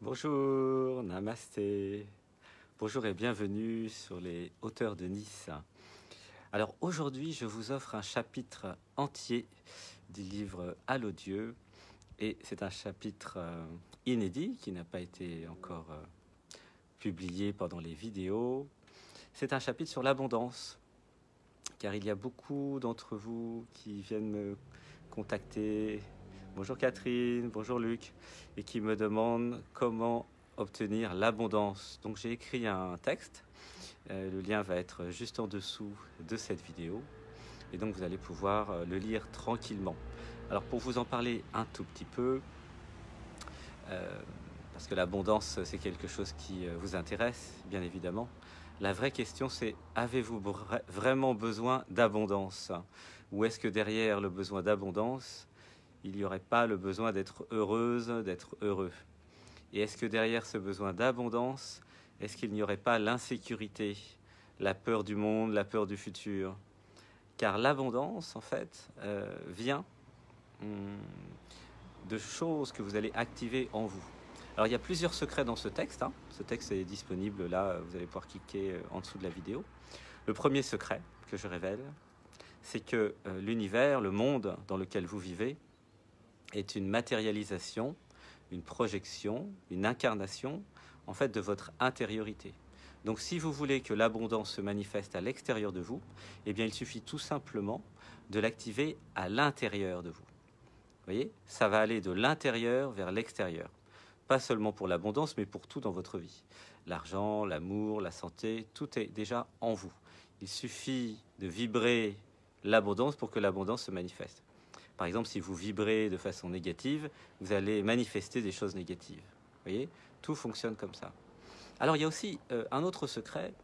Bonjour, namasté. Bonjour et bienvenue sur les hauteurs de Nice. Alors aujourd'hui, je vous offre un chapitre entier du livre Allô Dieu. Et c'est un chapitre inédit qui n'a pas été encore publié pendant les vidéos. C'est un chapitre sur l'abondance, car il y a beaucoup d'entre vous qui viennent me contacter. Bonjour Catherine, bonjour Luc, et qui me demandent comment obtenir l'abondance. Donc j'ai écrit un texte, le lien va être juste en dessous de cette vidéo, et donc vous allez pouvoir le lire tranquillement. Alors pour vous en parler un tout petit peu, parce que l'abondance c'est quelque chose qui vous intéresse, bien évidemment, la vraie question c'est, avez-vous vraiment besoin d'abondance? Ou est-ce que derrière le besoin d'abondance, il n'y aurait pas le besoin d'être heureuse, d'être heureux? Et est-ce que derrière ce besoin d'abondance, est-ce qu'il n'y aurait pas l'insécurité, la peur du monde, la peur du futur? Car l'abondance, en fait, vient de choses que vous allez activer en vous. Alors, il y a plusieurs secrets dans ce texte. Ce texte est disponible là, vous allez pouvoir cliquer en dessous de la vidéo. Le premier secret que je révèle, c'est que l'univers, le monde dans lequel vous vivez, est une matérialisation, une projection, une incarnation, en fait, de votre intériorité. Donc, si vous voulez que l'abondance se manifeste à l'extérieur de vous, eh bien, il suffit tout simplement de l'activer à l'intérieur de vous. Vous voyez, ça va aller de l'intérieur vers l'extérieur. Pas seulement pour l'abondance, mais pour tout dans votre vie. L'argent, l'amour, la santé, tout est déjà en vous. Il suffit de vibrer l'abondance pour que l'abondance se manifeste. Par exemple, si vous vibrez de façon négative, vous allez manifester des choses négatives. Vous voyez, tout fonctionne comme ça. Alors, il y a aussi un autre secret,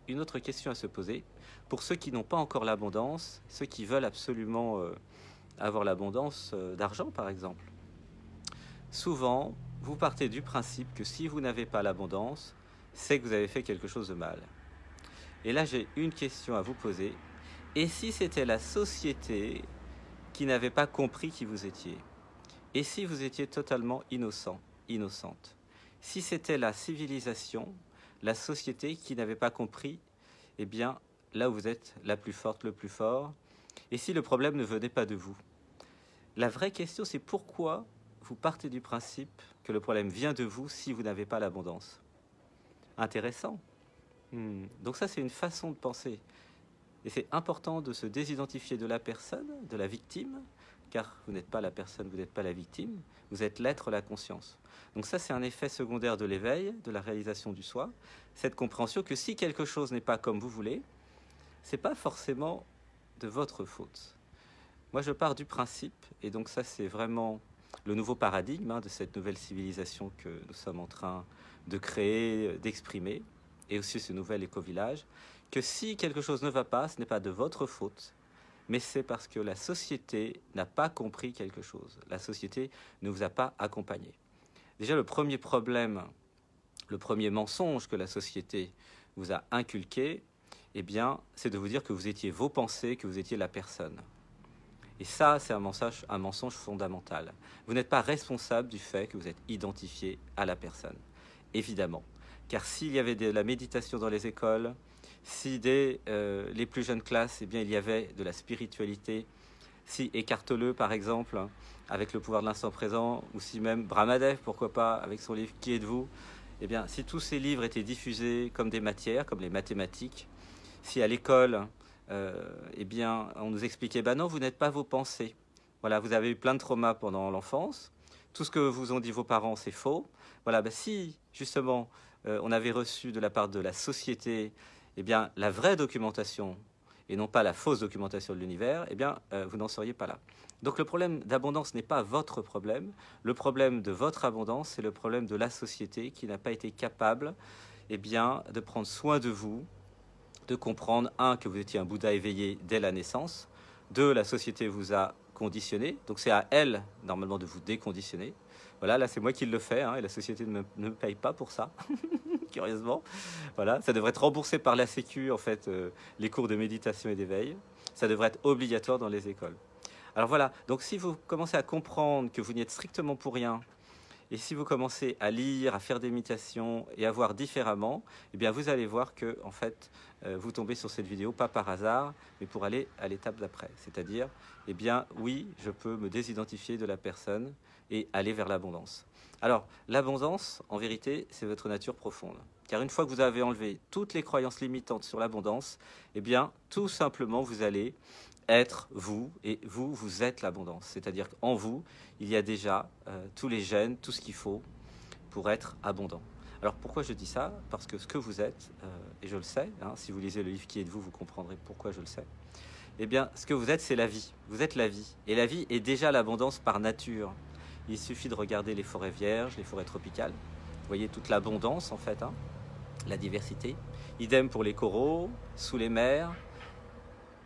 une autre question à se poser. Pour ceux qui n'ont pas encore l'abondance, ceux qui veulent absolument avoir l'abondance d'argent, par exemple. Souvent, vous partez du principe que si vous n'avez pas l'abondance, c'est que vous avez fait quelque chose de mal. Et là, j'ai une question à vous poser. Et si c'était la société qui n'avait pas compris qui vous étiez? Et si vous étiez totalement innocent, innocente? Si c'était la civilisation, la société qui n'avait pas compris, eh bien, là où vous êtes la plus forte, le plus fort, et si le problème ne venait pas de vous? La vraie question, c'est pourquoi vous partez du principe que le problème vient de vous si vous n'avez pas l'abondance? Intéressant. Donc ça, c'est une façon de penser. Et c'est important de se désidentifier de la personne, de la victime, car vous n'êtes pas la personne, vous n'êtes pas la victime, vous êtes l'être, la conscience. Donc ça, c'est un effet secondaire de l'éveil, de la réalisation du soi, cette compréhension que si quelque chose n'est pas comme vous voulez, c'est pas forcément de votre faute. Moi, je pars du principe, et donc ça, c'est vraiment le nouveau paradigme de cette nouvelle civilisation que nous sommes en train de créer, d'exprimer, et aussi ce nouvel éco-village, que si quelque chose ne va pas, ce n'est pas de votre faute, mais c'est parce que la société n'a pas compris quelque chose. La société ne vous a pas accompagné. Déjà, le premier problème, le premier mensonge que la société vous a inculqué, eh bien, c'est de vous dire que vous étiez vos pensées, que vous étiez la personne. Et ça, c'est un mensonge fondamental. Vous n'êtes pas responsable du fait que vous êtes identifié à la personne, évidemment. Car s'il y avait de la méditation dans les écoles, si dès les plus jeunes classes, eh bien, il y avait de la spiritualité, si Eckhart Tolle, par exemple, avec le pouvoir de l'instant présent, ou si même Brahmadev, pourquoi pas, avec son livre « Qui êtes-vous ?» Eh bien, si tous ces livres étaient diffusés comme des matières, comme les mathématiques, si à l'école, eh bien, on nous expliquait, ben non, vous n'êtes pas vos pensées. Voilà, vous avez eu plein de traumas pendant l'enfance, tout ce que vous ont dit vos parents, c'est faux. Voilà, ben si, justement, on avait reçu de la part de la société, eh bien, la vraie documentation, et non pas la fausse documentation de l'univers, eh bien, vous n'en seriez pas là. Donc le problème d'abondance n'est pas votre problème. Le problème de votre abondance, c'est le problème de la société qui n'a pas été capable, eh bien, de prendre soin de vous, de comprendre, un, que vous étiez un Bouddha éveillé dès la naissance, deux, la société vous a conditionné, donc c'est à elle, normalement, de vous déconditionner. Voilà, là, c'est moi qui le fais, et la société ne me paye pas pour ça, curieusement. Voilà, ça devrait être remboursé par la Sécu, en fait, les cours de méditation et d'éveil. Ça devrait être obligatoire dans les écoles. Alors voilà, donc si vous commencez à comprendre que vous n'y êtes strictement pour rien, Et si vous commencez à lire, à faire des méditations et à voir différemment, eh bien vous allez voir que en fait, vous tombez sur cette vidéo pas par hasard, mais pour aller à l'étape d'après. C'est-à-dire, eh bien oui, je peux me désidentifier de la personne et aller vers l'abondance. Alors, l'abondance, en vérité, c'est votre nature profonde. Car une fois que vous avez enlevé toutes les croyances limitantes sur l'abondance, eh bien, tout simplement, vous allez être vous, et vous, vous êtes l'abondance. C'est-à-dire qu'en vous, il y a déjà tous les gènes, tout ce qu'il faut pour être abondant. Alors pourquoi je dis ça? Parce que ce que vous êtes, et je le sais, hein, si vous lisez le livre Qui êtes-vous, vous comprendrez pourquoi je le sais. Eh bien, ce que vous êtes, c'est la vie. Vous êtes la vie. Et la vie est déjà l'abondance par nature. Il suffit de regarder les forêts vierges, les forêts tropicales. Vous voyez toute l'abondance, en fait, hein, la diversité. Idem pour les coraux, sous les mers.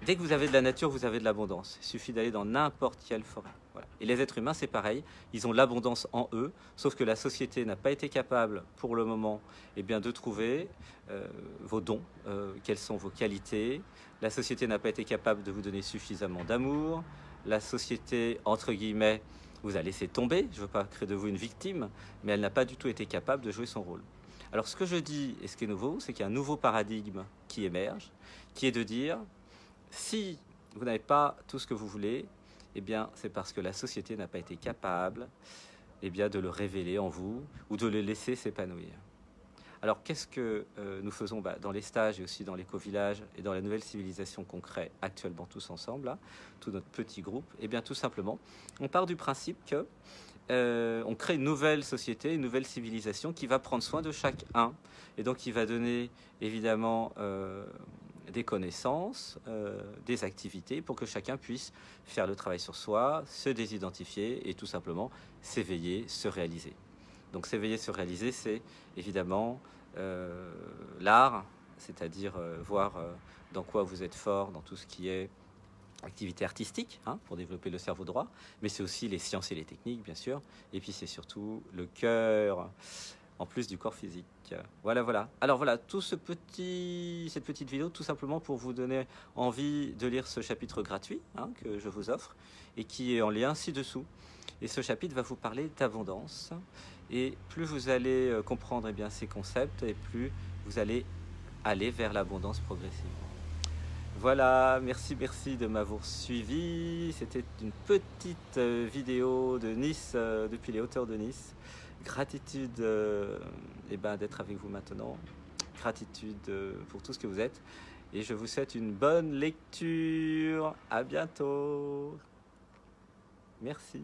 Dès que vous avez de la nature, vous avez de l'abondance. Il suffit d'aller dans n'importe quelle forêt. Voilà. Et les êtres humains, c'est pareil. Ils ont l'abondance en eux, sauf que la société n'a pas été capable, pour le moment, eh bien, de trouver vos dons, quelles sont vos qualités. La société n'a pas été capable de vous donner suffisamment d'amour. La société, entre guillemets, vous a laissé tomber. Je ne veux pas créer de vous une victime, mais elle n'a pas du tout été capable de jouer son rôle. Alors, ce que je dis, et ce qui est nouveau, c'est qu'il y a un nouveau paradigme qui émerge, qui est de dire... Si vous n'avez pas tout ce que vous voulez, eh bien, c'est parce que la société n'a pas été capable eh bien, de le révéler en vous ou de le laisser s'épanouir. Alors, qu'est-ce que nous faisons dans les stages et aussi dans l'éco-village et dans la nouvelle civilisation qu'on crée actuellement tous ensemble, là, tout notre petit groupe? Eh bien, tout simplement, on part du principe que on crée une nouvelle société, une nouvelle civilisation qui va prendre soin de chacun et donc qui va donner évidemment des connaissances, des activités pour que chacun puisse faire le travail sur soi, se désidentifier et tout simplement s'éveiller, se réaliser. Donc s'éveiller, se réaliser, c'est évidemment l'art, c'est-à-dire voir dans quoi vous êtes fort, dans tout ce qui est activité artistique, hein, pour développer le cerveau droit, mais c'est aussi les sciences et les techniques, bien sûr, et puis c'est surtout le cœur, en plus du corps physique. Voilà, voilà. Alors voilà, cette petite vidéo, tout simplement pour vous donner envie de lire ce chapitre gratuit, hein, que je vous offre, et qui est en lien ci-dessous. Et ce chapitre va vous parler d'abondance, et plus vous allez comprendre eh bien, ces concepts, et plus vous allez aller vers l'abondance progressivement. Voilà, merci de m'avoir suivi. C'était une petite vidéo de Nice, depuis les hauteurs de Nice. Gratitude d'être avec vous maintenant. Gratitude pour tout ce que vous êtes. Et je vous souhaite une bonne lecture. À bientôt. Merci.